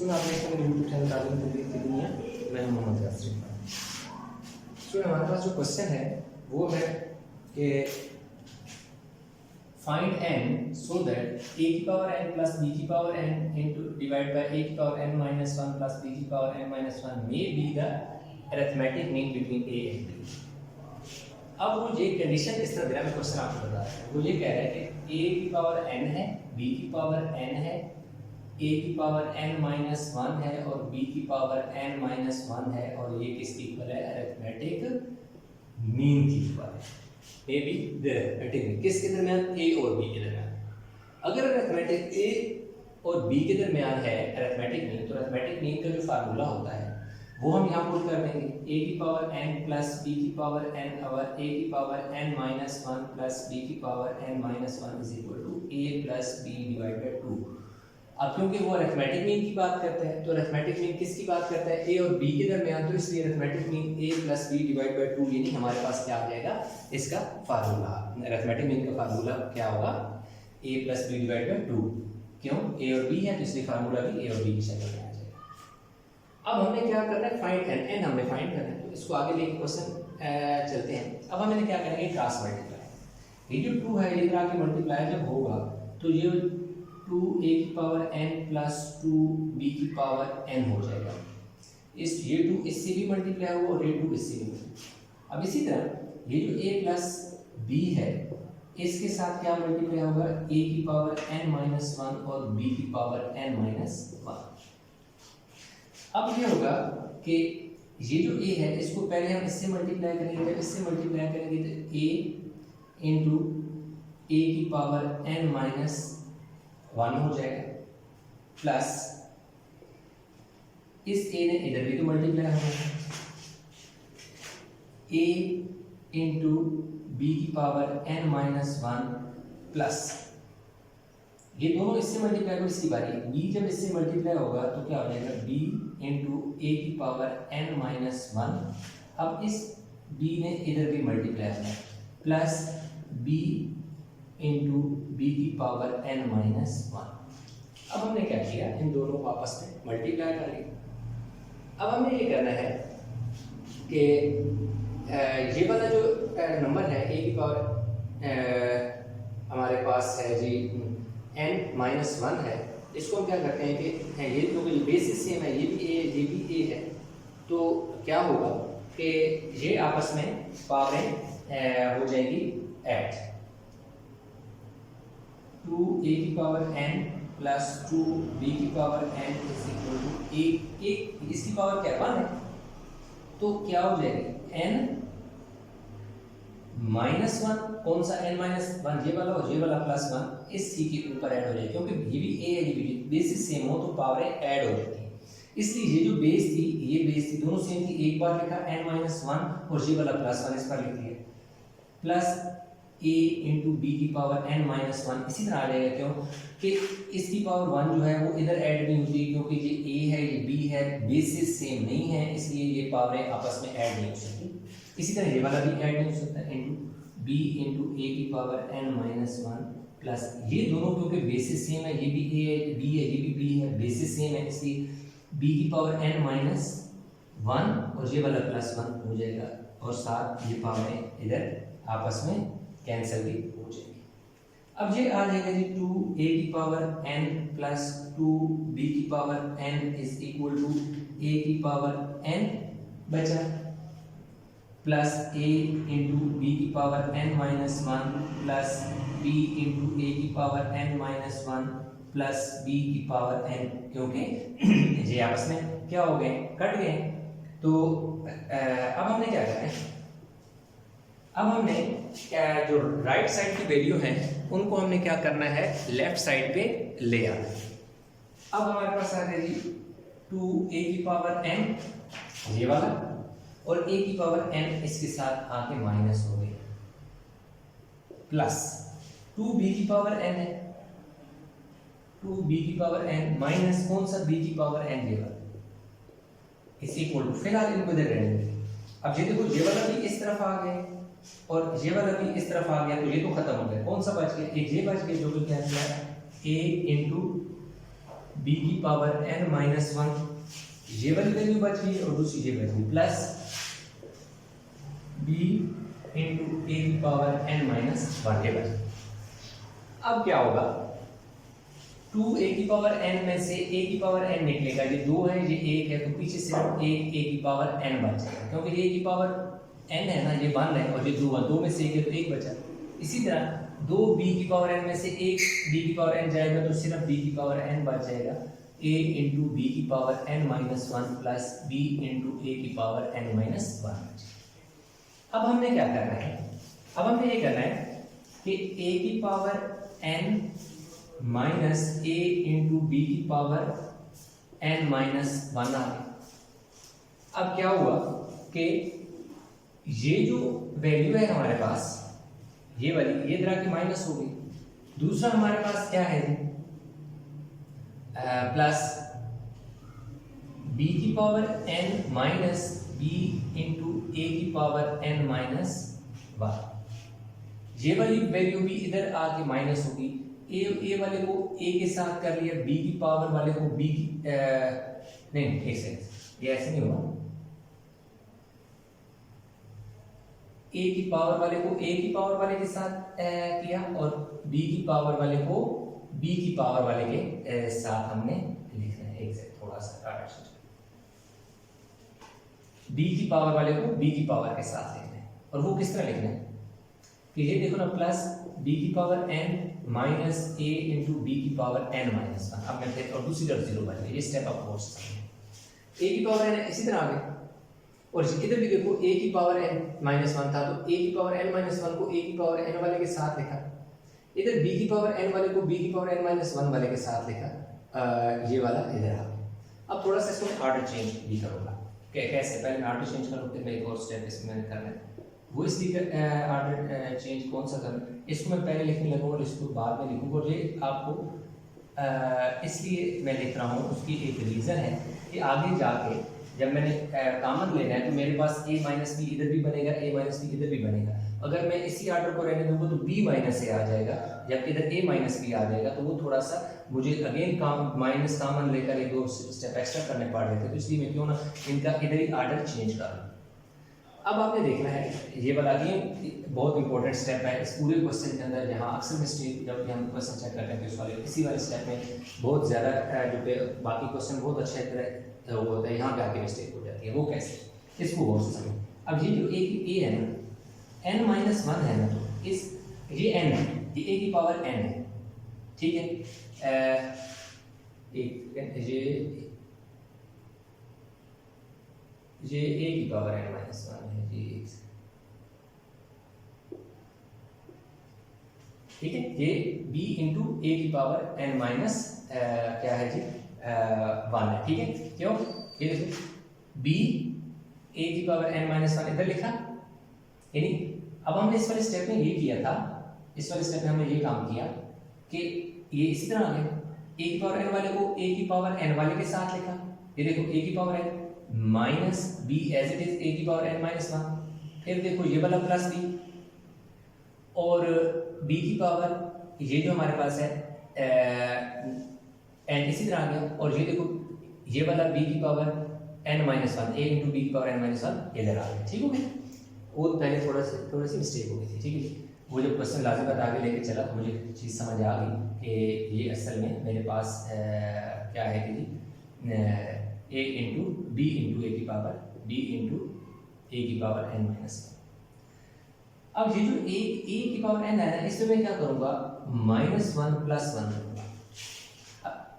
सुन आपने इसमें YouTube channel तालीम तदरीस की दुनिया, मैं हूं मोहम्मद यासिर। सुन हमारे पास जो क्वेश्चन है वो है कि find n so that a की पावर n प्लस b की power n into divide by a की power n minus 1 plus b की power n minus 1 may be the arithmetic mean between a and b। अब वो ये condition इस तरह दे रहा है, मैं क्वेश्चन आपको बता रहा हूँ। वो ये कह रहा है कि a की पावर n है, b की पावर n है, a की पावर n minus 1 है और b की पावर n minus 1 है और ये किसकी इक्वल है? अरिथमेटिक मीन की इक्वल है। ए बी अरिथमेटिक मीन किसके दरमियान? a और b के दरमियान। अगर अरिथमेटिक a और b के दरमियान है अरिथमेटिक मीन, तो अरिथमेटिक मीन का जो फार्मूला होता है वो हम यहाँ पुट कर देंगे। a की पावर n प्लस b की पावर n और a की power n minus 1 plus b की power n minus 1 is equal to a plus b divide by 2। अब क्योंकि वो अरिथमेटिक मीन की बात करते हैं, तो अरिथमेटिक मीन किसकी बात करता है? a और b के दरमियान, तो इसलिए arithmetic mean a plus b divide by 2, यानी हमारे पास क्या आ जाएगा? इसका फार्मूला अरिथमेटिक मीन का फार्मूला क्या होगा? a plus b divide by 2। क्यों? a और b है तो इसलिए फार्मूला भी a और b की शक्ल में आ जाएगा। अब हमने क्या करना है? फाइंड n हमने फाइंड करना है, तो इसको आगे लेके क्वेश्चन चलते हैं। अब हमने क्या करेंगे? Cross multiply. ये जो 2 है इधर आके मल्टीप्लाई जब होगा तो ये 2a की पावर n प्लस 2b की पावर n हो जाएगा। इस ये 2 इससे भी मल्टीप्लाई होगा और ये 2 इससे भी मल्टीप्लाई। अब इसी तरह ये जो a प्लस b है इसके साथ क्या मल्टीप्लाई होगा? a की पावर n माइनस 1 और b की पावर n माइनस 1। अब ये होगा कि ये जो a है इसको पहले हम इससे मल्टीप्लाई करेंगे, जब इससे मल्टीप्लाई करेंगे तो a इंटू a की पावर n माइनस 1 हो जाएगा, प्लस इस a ने इधर भी तो मल्टीप्लाई होगा, a इंटू b की पावर n माइनस 1 प्लस ये दोनों इससे मल्टीप्लाई हो, इसकी बारी b जब इससे मल्टीप्लाई होगा तो क्या हो जाएगा? b इंटू a की पावर n माइनस 1। अब इस b ने इधर भी मल्टीप्लाई होगा, प्लस b इंटू b की पावर n माइनस 1। अब हमने क्या किया? इन दोनों को आपस में मल्टीप्लाई कर लिया। अब हमें ये करना है कि ये वाला जो नंबर है a की पावर हमारे पास है जी n माइनस 1 है, इसको हम क्या करते हैं कि ये क्योंकि बेसिस सेम है, ये भी a ये भी a है, तो क्या होगा कि ये आपस में पावरें हो जाएगी ऐड। 2a की पावर n प्लस 2b की power n is equal to एक इसकी पावर क्या 1 है, तो क्या हो जाएगी? n माइनस 1, कौन सा n माइनस 1? ये वाला और ये वाला प्लस 1 इस c के ऊपर ऐड हो जाएगी, क्योंकि ये भी a है ये भी बेसिस सेम हो तो पावरें ऐड हो जाती हैं। इसलिए ये जो बेस थी ये बेस थी, दोनों सेम थी, एक बार लिखा n माइनस 1 और ये वाला प्लस 1 इस पर लिख दिया, प्लस a इंटू बी की पावर n माइनस 1 इसी तरह आ जाएगा। क्यों कि इसकी पावर 1 जो है वो इधर ऐड नहीं होती, क्योंकि ये a है ये b है, बेसिस सेम नहीं है, इसलिए ये पावरें आपस में ऐड नहीं हो सकती। इसी तरह ये वाला भी ऐड नहीं हो सकता, इंटू b इंटू a की पावर n माइनस 1 प्लस ये दोनों क्योंकि बेसिस सेम है, ये भी a है b है ये भी b है, बेसिस सेम है, इसलिए b की पावर n माइनस 1 और ये वाला प्लस 1 हो जाएगा और साथ ये पावरें इधर आपस में कैंसिल भी हो जाएगी। अब ये आ जाएगा जी 2a की पावर n प्लस 2b की power n is equal to a की पावर n बचा, प्लस a इंटू बी की power n minus 1 plus b into a की power n minus 1 plus b की पावर n, क्योंकि ये आपस में क्या हो गए? कट गए। तो अब हमने क्या करना है? अब हमने जो राइट साइड की वैल्यू है उनको हमने क्या करना है? लेफ्ट साइड पे ले आना है। अब हमारे पास आ गया जी 2a की पावर n ये वाला और a की पावर n इसके साथ आके माइनस हो गई, प्लस 2b की पावर n है, 2b की पावर n माइनस कौन सा? b की पावर n ये वाला इस इक्वल टू, फिलहाल इनको इधर रहेंगे। अब ये देखो ये वाला भी इस तरफ आ गया और ये वाला भी इस तरफ आ गया, तो ये तो खत्म हो गया। कौन सा बच गया? एक ये बच गया जो कि क्या है a इंटू बी की पावर एन माइनस वन, ये वाली वैल्यू बच गई और दूसरी ये बच गई, प्लस बी इंटू ए की पावर एन माइनस वन, ये बच। अब क्या होगा, 2 ए की पावर एन में से ए की पावर एन निकलेगा, ये 2 है ये 1 है, तो पीछे सिर्फ एक ए की पावर एन बच जाएगा, क्योंकि ए की पावर एन है ना, ये 1 है और ये 2 है, 2 में से 1 है तो 1 बचा। इसी तरह 2 बी की पावर एन में से 1 बी की पावर एन जाएगा तो सिर्फ बी की पावर एन बच जाएगा, a इंटू बी की power n minus one plus b into a की पावर एन माइनस वन। अब हमने क्या करना है, अब हमने ये करना है कि a की पावर n माइनस ए इंटू बी की पावर n माइनस वन आ गई। अब क्या हुआ कि ये जो वैल्यू है हमारे पास, ये वाली, ये तरह की माइनस हो गई। दूसरा हमारे पास क्या है, प्लस बी की power n minus b into a की पावर n माइनस वन, ये वाली वैल्यू भी इधर आके माइनस होगी। ए वाले को ए के साथ कर लिया, बी की पावर वाले को बी की नहीं एक सेकंड, ये ऐसे नहीं हुआ, ए की पावर वाले को ए की पावर वाले के साथ किया और बी की पावर वाले को बी की पावर वाले के साथ हमने लिखना है। एक सेकंड, थोड़ा सा बी की पावर वाले को बी की पावर के साथ लिखना है, और वो किस तरह लिखना है कि ये देखो ना, प्लस बी की पावर n माइनस ए इंटू बी की पावर n माइनस वन। अब मैं फिर और दूसरी तरफ 0 बन गई, ये स्टेप अप कोर्स ए की पावर n इसी तरह आ गई, और इधर भी देखो a की पावर n माइनस वन था तो a की पावर n माइनस वन को a की पावर n वाले के साथ लिखा, इधर b की पावर n वाले को b की पावर n माइनस वन वाले के साथ लिखा, ये वाला इधर आ गया। अब थोड़ा सा इसमें ऑर्डर चेंज भी करूँगा, कैसे, पहले मैं ऑर्डर चेंज करूँ फिर मैं एक और स्टेप इसमें करना है। वो इसलिए ऑर्डर चेंज कौन सा करना, इसको मैं पहले लिखने लगूँ और इसको बाद में लिखूँगा, और ये आपको इसलिए मैं लिख रहा हूँ, उसकी एक रीज़न है कि आगे जाके जब मैंने कॉमन लेना है तो मेरे पास a माइनस बी इधर भी बनेगा, a माइनस बी इधर भी बनेगा। अगर मैं इसी ऑर्डर को रहने दूंगा तो b माइनस a आ जाएगा, जब इधर a माइनस बी आ जाएगा, तो वो थोड़ा सा मुझे अगेन माइनस कॉमन लेकर एक दो स्टेप एक्स्ट्रा करने पड़ रहे थे, तो इसलिए मैं क्यों ना इनका इधर ही ऑर्डर चेंज कर लूँ। अब आपने देखना है, ये वाला अगेन बहुत इंपॉर्टेंट स्टेप है इस पूरे क्वेश्चन के अंदर, जहाँ अक्सर मिस्टेक जब हम क्वेश्चन चेक करते हैं तो इसी वाले स्टेप में बहुत ज़्यादा जो बाकी क्वेश्चन बहुत अच्छे तरह वो होता है, यहाँ पे आके मिस्टेक हो जाती है। वो कैसे, इसको गौर से समझो। अब ये जो ए है ना, n माइनस वन है ना, तो इस ये n है, ये a की पावर n है, ठीक है, ये a की पावर n माइनस वन है जी, ठीक है, ये b इंटू ए की पावर n माइनस क्या है जी, वन है, ठीक है। क्यों, ये देखो b a की पावर n माइनस वन इधर लिखा, यानी अब हमने इस वाले स्टेप में ये किया था, इस वाले स्टेप में हमने ये काम किया कि ये इसी तरह आ गया, a की पावर n वाले को a की पावर n वाले के साथ लिखा, ये देखो a की power n minus b as it is a की पावर n माइनस वन, फिर देखो ये वाला प्लस b, और b की पावर ये जो हमारे पास है n इसी तरह आ गया, और ये देखो ये वाला b की power n minus one, a into b की पावर n माइनस वन इधर आ गया, ठीक हो गया। वो पहले थोड़ी सी मिस्टेक हो गई थी, ठीक है। वो जब क्वेश्चन लाजिमत आगे लेके चला तो मुझे चीज़ समझ आ गई कि ये असल में मेरे पास क्या है कि a into B into a की पावर b इंटू ए की पावर n माइनस वन। अब ये जो a की पावर n है ना, इसमें मैं क्या करूँगा, माइनस वन प्लस वन करूँगा,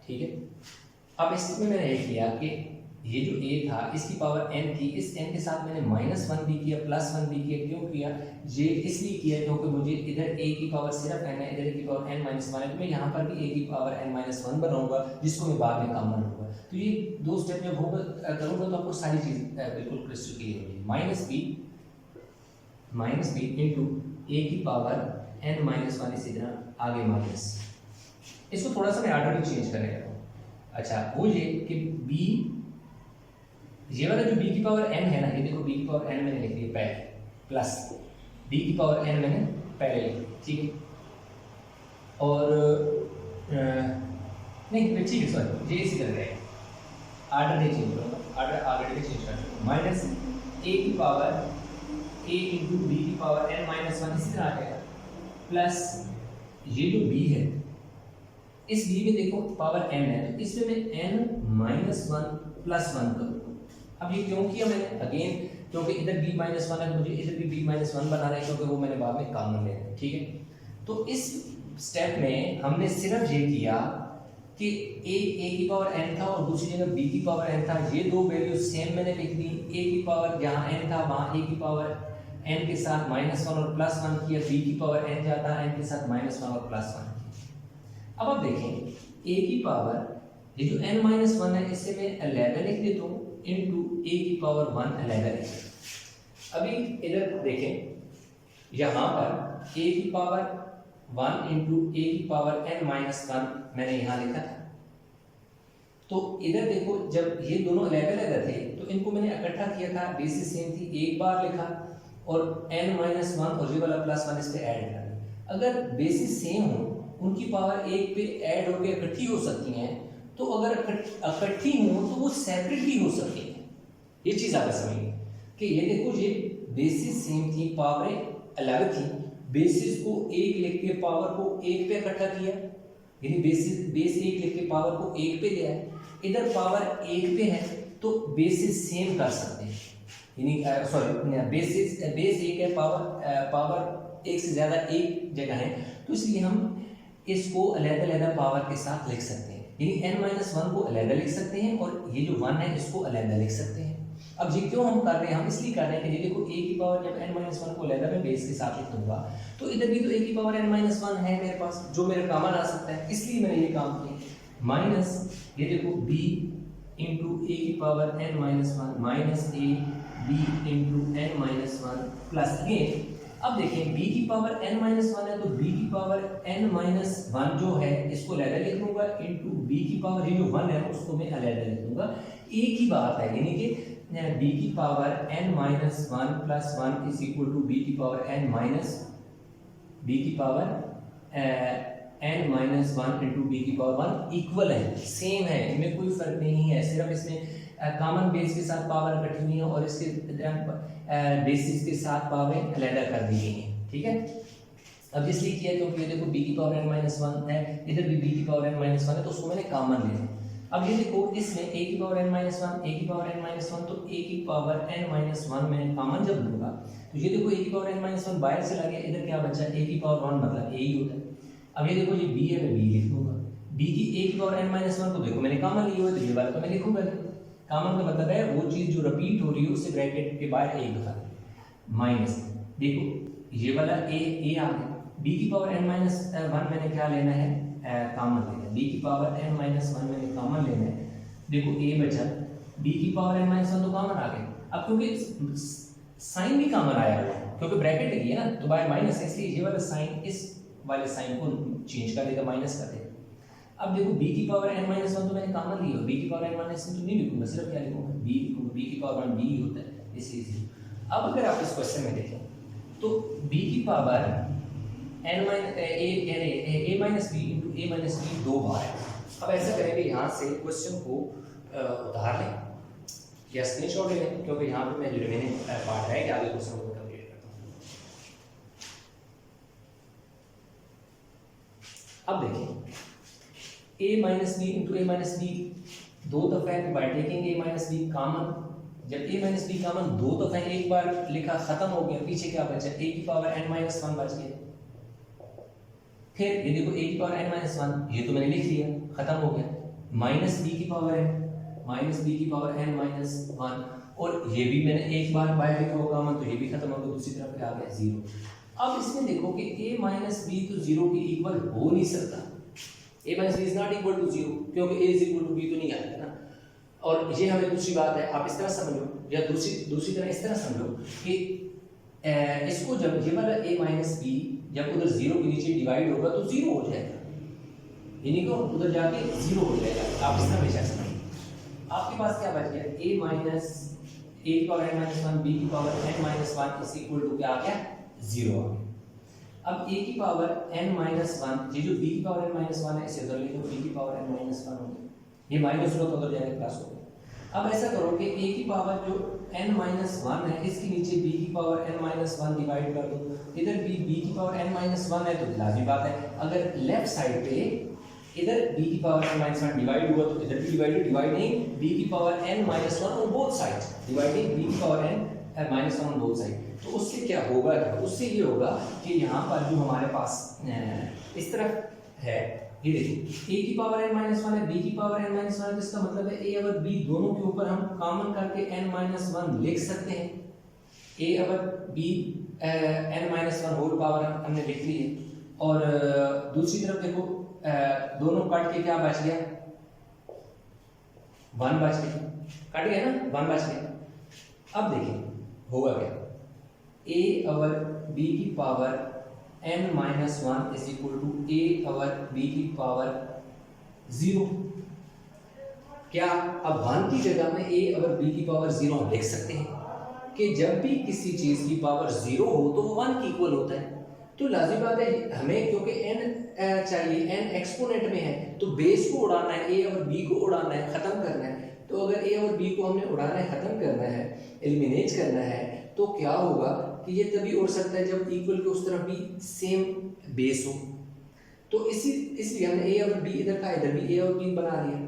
ठीक है। अब इसमें मैंने ये किया कि ये जो a था इसकी पावर n थी, इस n के साथ मैंने माइनस वन भी किया, प्लस वन भी किया। क्यों किया, ये इसलिए किया क्योंकि मुझे इधर a की पावर सिर्फ n है, इधर a की पावर n माइनस वन है, तो मैं यहाँ पर भी a की पावर n माइनस वन बनाऊंगा, जिसको मैं बाद में कॉमन लूँगा। तो ये दो स्टेप जब होगा करूँगा तो आपको सारी चीज़ बिल्कुल क्रिस्टल क्लियर होगी। माइनस बी इंटू ए की पावर n माइनस वन, इसी तरह आगे माइनस। इसको थोड़ा सा मैं ऑर्डर भी चेंज करने लगा। अच्छा, वो ये कि b, ये वाला जो b की पावर n है ना, ये देखो b की पावर n मैंने लिख दी पहले, प्लस b की पावर n मैंने पहले लिखी, ठीक है। और नहीं फिर ठीक है, सॉरी ये इसी तरह रहेगा, ऑर्डर नहीं चेंज करूँगा, ऑर्डर ऑलरेडी चेंज कर दूँगा। माइनस ए की पावर a इंटू बी की पावर n माइनस वन इसी तरह आ जाएगा, प्लस ये जो b है, इस b में देखो पावर n है, तो इसमें मैं n minus one plus one करूँगा। अब ये क्यों किया मैंने, अगेन क्योंकि इधर b माइनस वन है, मुझे इधर भी b माइनस वन बनाना है, क्योंकि वो मैंने बाद में कॉमन लेना है, ठीक है। तो इस स्टेप में हमने सिर्फ ये किया कि a की पावर n था और दूसरी जगह b की पावर n था, ये दो वैल्यू सेम मैंने लिख दी। a की पावर जहाँ n था वहाँ a की पावर n के साथ माइनस वन और प्लस वन किया, b की पावर n जाता n के साथ माइनस वन और प्लस वन किया। अब आप देखें a की पावर ये जो n माइनस वन है इसे मैं 11 लिख देता हूँ इंटू a की पावर 1 11 लिख। अभी इधर देखें यहाँ पर a की पावर 1 इंटू ए की पावर n माइनस वन मैंने यहाँ लिखा था। तो इधर देखो जब ये दोनों अलग अलग थे तो इनको मैंने इकट्ठा किया था, बेसिस सेम थी, एक बार लिखा और n माइनस वन और ये वाला प्लस वन इस पे ऐड कर दिया। अगर बेसिस सेम हो, उनकी पावर एक पे ऐड होकर इकट्ठी हो सकती हैं, तो अगर इकट्ठी हो तो वो सेपरेट भी हो सकती हैं। ये चीज़ आप समझिए कि ये देखो ये बेसिस सेम थी, पावरें अलग थी, बेसिस को एक लिख के पावर को एक पे इकट्ठा किया, यानी बेस एक लिख के पावर को एक पे लिया है। इधर पावर एक पे है तो बेसिस सेम कर सकते हैं, यानी सॉरी बेस एक है, पावर एक से ज़्यादा एक जगह है, तो इसलिए हम इसको अलग-अलग पावर के साथ लिख सकते हैं, यानी n माइनस वन को अलग लिख सकते हैं और ये जो वन है इसको अलग लिख सकते हैं। अब ये क्यों हम कर रहे हैं, हम इसलिए कर रहे हैं कि ये देखो a की पावर जब n माइनस वन को अलग में बेस के साथ लिख दूंगा तो इधर भी तो a की पावर n माइनस वन है मेरे पास, जो मेरे कॉमन आ सकता है, इसलिए मैंने ये काम किया। माइनस ये देखो b इंटू ए की power n minus one minus a b into n minus one plus again. अब देखें b की पावर n माइनस वन है तो b की पावर n माइनस वन जो है इसको अलग लिख दूंगा इंटू b की पावर ये जो वन है उसको मैं अलग लिख दूंगा। एक ही बात है, यानी कि b की power n minus one plus one is equal to b की पावर n माइनस b की power n minus one into b की पावर वन इक्वल है, सेम है, इनमें कोई फर्क नहीं है, सिर्फ इसमें कॉमन बेस के साथ पावर इकट्ठी हुई है और इसके बेसिस के साथ पावर अलग कर दी गई है, ठीक है। अब इसलिए किया क्योंकि ये देखो b की पावर n माइनस वन है, इधर भी b की पावर n माइनस वन है, तो उसको मैंने कॉमन लेना है। अब ये देखो इसमें a की power n minus one, a की पावर n माइनस वन, तो a की पावर n माइनस वन मैंने कॉमन जब लूंगा तो ये देखो a की पावर n माइनस वन बाहर चला गया, इधर क्या बचा, a की पावर वन मतलब a ही होता है। अब ये देखो ये b है, मैं b लिख दूंगा, b की a की पावर n माइनस वन को देखो मैंने कॉमन लिया हुआ है तो ये वाला तो मैं लिखूंगा। कॉमन का मतलब है वो चीज़ जो रिपीट हो रही है उससे ब्रैकेट के बाहर एक दफा माइनस, देखो ये वाला a आ गया, b की पावर n माइनस वन मैंने क्या लेना है, कॉमन लेना है, b की पावर n माइनस वन मैंने कॉमन लेना है, देखो a बचा, b की पावर n माइनस वन तो कॉमन आ गया। अब क्योंकि साइन भी कॉमन आया हुआ है क्योंकि ब्रैकेट लगी है ना, तो बाय माइनस है, इसलिए ये वाला साइन इस वाले साइन को चेंज कर देगा, माइनस कर देगा। अब देखो b की पावर n माइनस वन तो मैंने कॉमन लिया, b की पावर n माइनस वन तो नहीं लिखूंगा, सिर्फ क्या लिखूंगा, b लिखूंगा, b की पावर वन b ही होता है, इसलिए। अब अगर आप इस क्वेश्चन में देखें तो b की power n minus a minus b into a minus b दो बार है। अब ऐसा करेंगे, यहाँ से क्वेश्चन को उधार लें या स्क्रीनशॉट ले लें, क्योंकि यहाँ पे मैं जो रिमेनिंग पार्ट है कि आगे क्वेश्चन को कंप्लीट करता हूँ। अब देखिए a minus b into a minus b दो दफा है, by taking a minus b common, जब a माइनस बी कॉमन दो दफा एक बार लिखा खत्म हो गया, पीछे क्या बचा, a की पावर n माइनस वन बच गया। फिर ये देखो a की पावर n माइनस वन, ये तो मैंने लिख लिया, खत्म हो गया, माइनस b की पावर n, माइनस b की पावर n माइनस वन, और ये भी मैंने एक बार बाहर लिखा होगा कॉमन, तो ये भी खत्म हो गया, दूसरी तरफ पे आ गया जीरो। अब इसमें देखो कि a माइनस बी तो जीरो के इक्वल हो नहीं सकता, a minus b is not equal to zero, क्योंकि a is equal to b तो नहीं आता ना। और ये हमें दूसरी बात है, आप इस तरह समझो या दूसरी तरह इस तरह समझो कि इसको जब ये वाला a माइनस बी जब उधर जीरो के नीचे डिवाइड होगा तो जीरो हो जाएगा, यानी कि उधर जाके जीरो हो जाएगा। आप इस तरह बेशक समझिए, आपके पास क्या बच गया, a माइनस a की power n minus one, b की power n minus one is equal to क्या आ गया, जीरो आ गया। अब a की पावर n माइनस वन, ये जो b की पावर n माइनस वन है इसे उधर ले लो, b की पावर n माइनस वन होगी, ये माइनस होगा तो उधर जाएगा प्लस होगा। अब ऐसा करो कि a की पावर जो n माइनस वन है इसके नीचे b की power n minus one divide कर दो, इधर भी b की पावर n माइनस वन है तो लाजिमी बात है अगर लेफ्ट साइड पे इधर b की power n minus one divide हुआ तो इधर भी डिवाइडिंग b की power n minus one on both sides, dividing b की power n minus one on both side. तो उससे क्या होगा, क्या उससे ये होगा कि यहाँ पर जो हमारे पास इस तरफ है ये देखिए a की पावर n माइनस वन है, b की पावर n माइनस वन है, तो इसका मतलब है a और b दोनों के ऊपर हम कॉमन करके n माइनस वन लिख सकते हैं, a और b n minus one whole power हमने लिख ली है। और दूसरी तरफ देखो दोनों कट के क्या बच गया, वन बच गया, कट गया ना, वन बच गया। अब देखिए होगा क्या, a और b की power n minus one is equal to a और b की पावर 0। क्या अब वन की जगह में a और b की पावर 0 हम लिख सकते हैं कि जब भी किसी चीज की पावर 0 हो तो वो 1 की इक्वल होता है। तो लाजिम बात है हमें क्योंकि n चाहिए, n एक्सपोनेंट में है तो बेस को उड़ाना है, a और b को उड़ाना है, खत्म करना है। तो अगर a और b को हमने उड़ाना है, खत्म करना है, एलिमिनेट करना है, तो क्या होगा कि ये तभी उड़ सकता है जब इक्वल के उस तरफ भी सेम बेस हो। तो इसलिए हमने a और b इधर का इधर भी a और b बना लिया।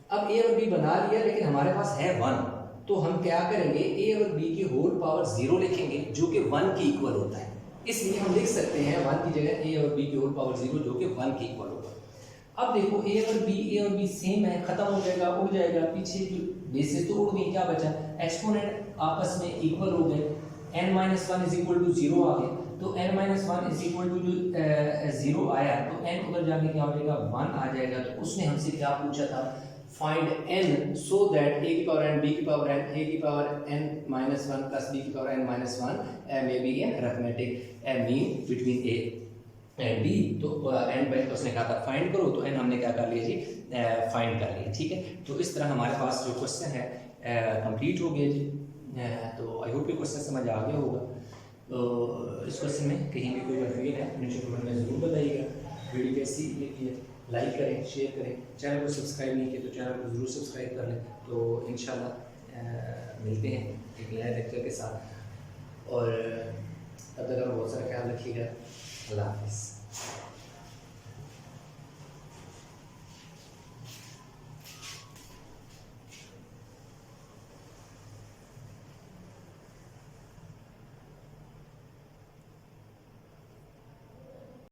अब a और b बना लिया लेकिन हमारे पास है 1, तो हम क्या करेंगे a और b की होल पावर 0 लिखेंगे जो कि 1 की इक्वल होता है। इसलिए हम लिख सकते हैं 1 की जगह a और b की होल पावर 0 जो कि 1 की इक्वल होगा। अब देखो a और b सेम है, खत्म हो जाएगा, उड़ जाएगा, पीछे जो बेसिस तो उड़ गई, क्या बचा, एक्सपोनेंट आपस में इक्वल हो गए, n minus one is equal to 0 आ गया। तो n minus one is equal to जो 0 आया तो n उधर जाके क्या हो जाएगा, 1 आ जाएगा। तो उसने हमसे क्या पूछा था, find n so that a की पावर n, b की पावर n, a की power n minus one plus b की power n minus one may be an arithmetic mean between a and b। तो n बाई उसने कहा था find करो, तो n हमने क्या कर लिया जी, फाइंड कर लिया, ठीक है। तो इस तरह हमारे पास जो क्वेश्चन है कंप्लीट हो गया जी। तो आई होप ये क्वेश्चन समझ आ गया होगा। तो इस क्वेश्चन में कहीं भी कोई कंफ्यूजन है नीचे कमेंट में ज़रूर बताइएगा। वीडियो कैसी लगी है लाइक करें, शेयर करें, चैनल को सब्सक्राइब नहीं किया तो चैनल को ज़रूर सब्सक्राइब कर लें। तो इंशाल्लाह मिलते हैं एक नए लेक्चर के साथ, और तब तक आप बहुत सारा ख्याल रखिएगा। अल्लाह हाफिज़।